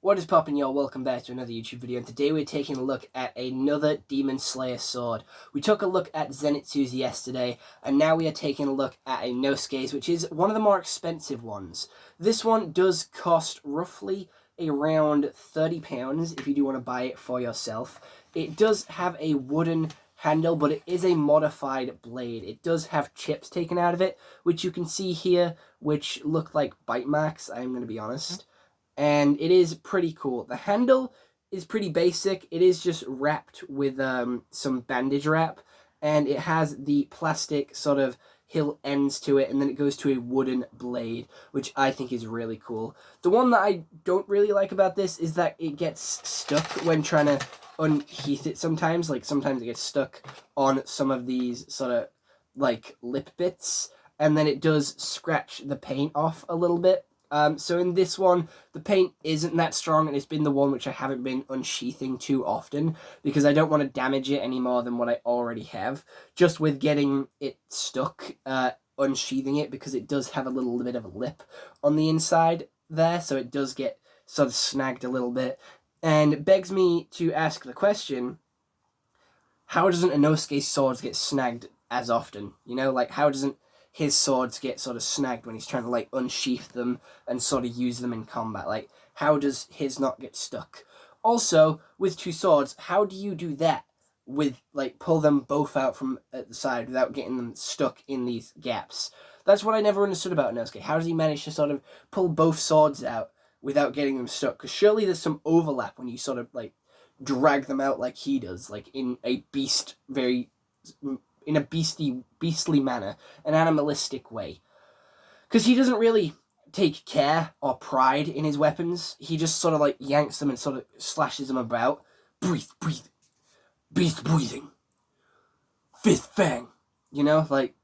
What is poppin', y'all? Welcome back to another YouTube video, and today we're taking a look at another Demon Slayer sword. We took a look at Zenitsu's yesterday, and now we are taking a look at Inosuke's, which is one of the more expensive ones. This one does cost roughly around £30 if you do want to buy it for yourself. It does have a wooden handle, but it is a modified blade. It does have chips taken out of it, which you can see here, which look like bite marks, I'm going to be honest. And it is pretty cool. The handle is pretty basic. It is just wrapped with some bandage wrap, and it has the plastic sort of hilt ends to it, and then it goes to a wooden blade, which I think is really cool. The one that I don't really like about this is that it gets stuck when trying to unsheath it sometimes. Like, sometimes it gets stuck on some of these sort of, like, lip bits, and then it does scratch the paint off a little bit. So in this one, the paint isn't that strong, and it's been the one which I haven't been unsheathing too often, because I don't want to damage it any more than what I already have, just with getting it stuck, unsheathing it, because it does have a little bit of a lip on the inside there, so it does get sort of snagged a little bit, and it begs me to ask the question, how doesn't Inosuke's swords get snagged as often? You know, like, how doesn't his swords get sort of snagged when he's trying to, like, unsheath them and sort of use them in combat? Like, how does his not get stuck? Also, with two swords, how do you do that with, like, pull them both out from at the side without getting them stuck in these gaps? That's what I never understood about Inosuke. How does he manage to sort of pull both swords out without getting them stuck? Because surely there's some overlap when you sort of, like, drag them out like he does, like, in a beastly manner, an animalistic way. Because he doesn't really take care or pride in his weapons. He just sort of, like, yanks them and sort of slashes them about. Breathe, breathe. Beast breathing. Fifth fang. You know, like,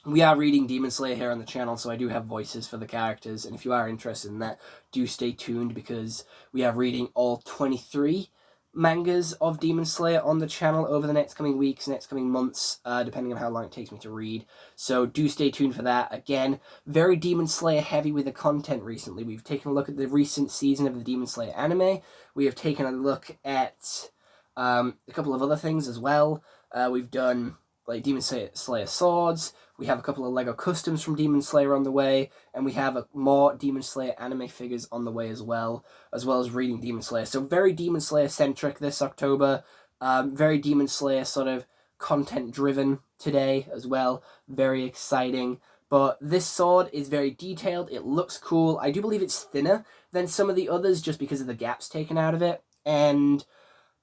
we are reading Demon Slayer here on the channel, so I do have voices for the characters, and if you are interested in that, do stay tuned, because we are reading all 23 mangas of Demon Slayer on the channel over the next coming weeks, next coming months, depending on how long it takes me to read. So do stay tuned for that. Again, very Demon Slayer heavy with the content recently. We've taken a look at the recent season of the Demon Slayer anime. We have taken a look at a couple of other things as well. We've done, like, Demon Slayer swords. We have a couple of Lego customs from Demon Slayer on the way, and we have more Demon Slayer anime figures on the way as well as reading Demon Slayer. So very Demon Slayer centric this October, very Demon Slayer sort of content driven today as well, very exciting. But this sword is very detailed, it looks cool. I do believe it's thinner than some of the others just because of the gaps taken out of it, and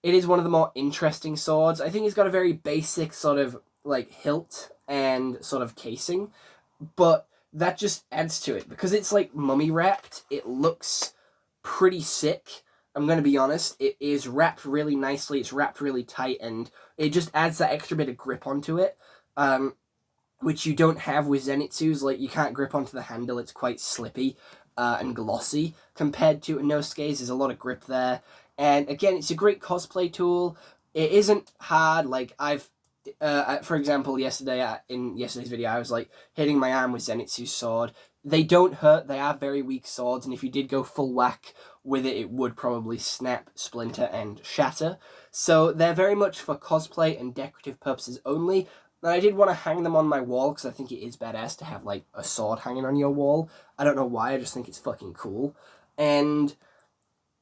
it is one of the more interesting swords. I think it's got a very basic sort of, like, hilt and sort of casing, but that just adds to it. Because it's, like, mummy wrapped, it looks pretty sick. I'm going to be honest, it is wrapped really nicely, it's wrapped really tight, and it just adds that extra bit of grip onto it, which you don't have with Zenitsu's. Like, you can't grip onto the handle, it's quite slippy and glossy. Compared to Inosuke's, there's a lot of grip there. And again, it's a great cosplay tool. It isn't hard. Like, for example, yesterday, in yesterday's video, I was, like, hitting my arm with Zenitsu's sword. They don't hurt, they are very weak swords, and if you did go full whack with it, it would probably snap, splinter, and shatter. So they're very much for cosplay and decorative purposes only. And I did want to hang them on my wall, because I think it is badass to have, like, a sword hanging on your wall. I don't know why, I just think it's fucking cool. And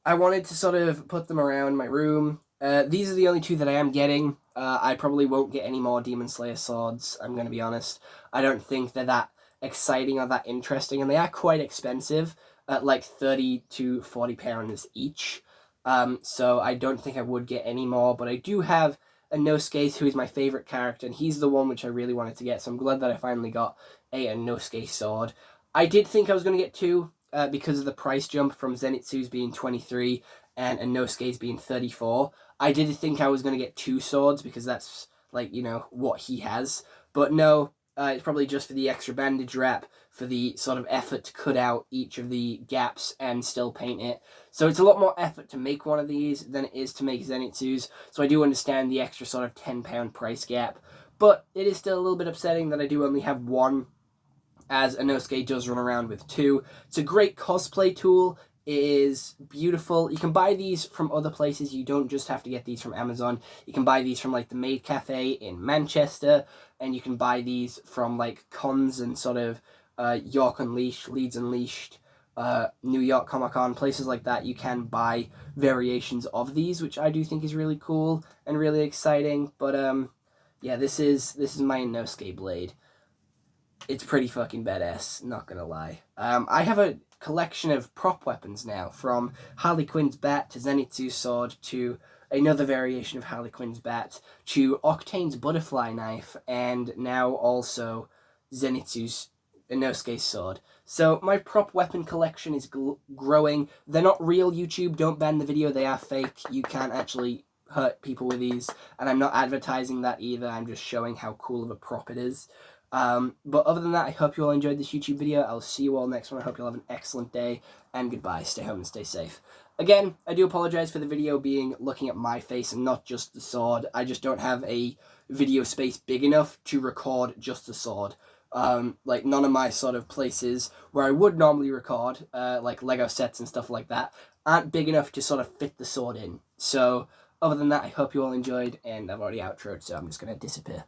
I wanted to sort of put them around my room. These are the only two that I am getting. I probably won't get any more Demon Slayer swords, I'm going to be honest. I don't think they're that exciting or that interesting, and they are quite expensive, at like £30 to £40 each. So I don't think I would get any more, but I do have Inosuke, who is my favourite character, and he's the one which I really wanted to get, so I'm glad that I finally got a Inosuke sword. I did think I was going to get two, because of the price jump from Zenitsu's being 23 and Inosuke's being 34. I did think I was going to get two swords because that's, like, you know, what he has. But no, it's probably just for the extra bandage wrap, for the sort of effort to cut out each of the gaps and still paint it. So it's a lot more effort to make one of these than it is to make Zenitsu's. So I do understand the extra sort of £10 price gap. But it is still a little bit upsetting that I do only have one, as Inosuke does run around with two. It's a great cosplay tool. It is beautiful. You can buy these from other places. You don't just have to get these from Amazon. You can buy these from like the Maid Cafe in Manchester, and you can buy these from like cons and sort of York Unleashed, Leeds Unleashed, New York Comic Con, places like that. You can buy variations of these, which I do think is really cool and really exciting. But yeah, this is my Inosuke blade. It's pretty fucking badass, not gonna lie. I have a collection of prop weapons now, from Harley Quinn's bat to Zenitsu's sword to another variation of Harley Quinn's bat to Octane's butterfly knife, and now also Zenitsu's Inosuke's sword. So my prop weapon collection is growing. They're not real, YouTube. Don't ban the video. They are fake. You can't actually hurt people with these, and I'm not advertising that either. I'm just showing how cool of a prop it is. But other than that, I hope you all enjoyed this YouTube video. I'll see you all next one. I hope you all have an excellent day, and goodbye. Stay home and stay safe. Again, I do apologize for the video being looking at my face and not just the sword. I just don't have a video space big enough to record just the sword. Like none of my sort of places where I would normally record, like Lego sets and stuff like that, aren't big enough to sort of fit the sword in. So other than that, I hope you all enjoyed, and I've already outroed, so I'm just going to disappear.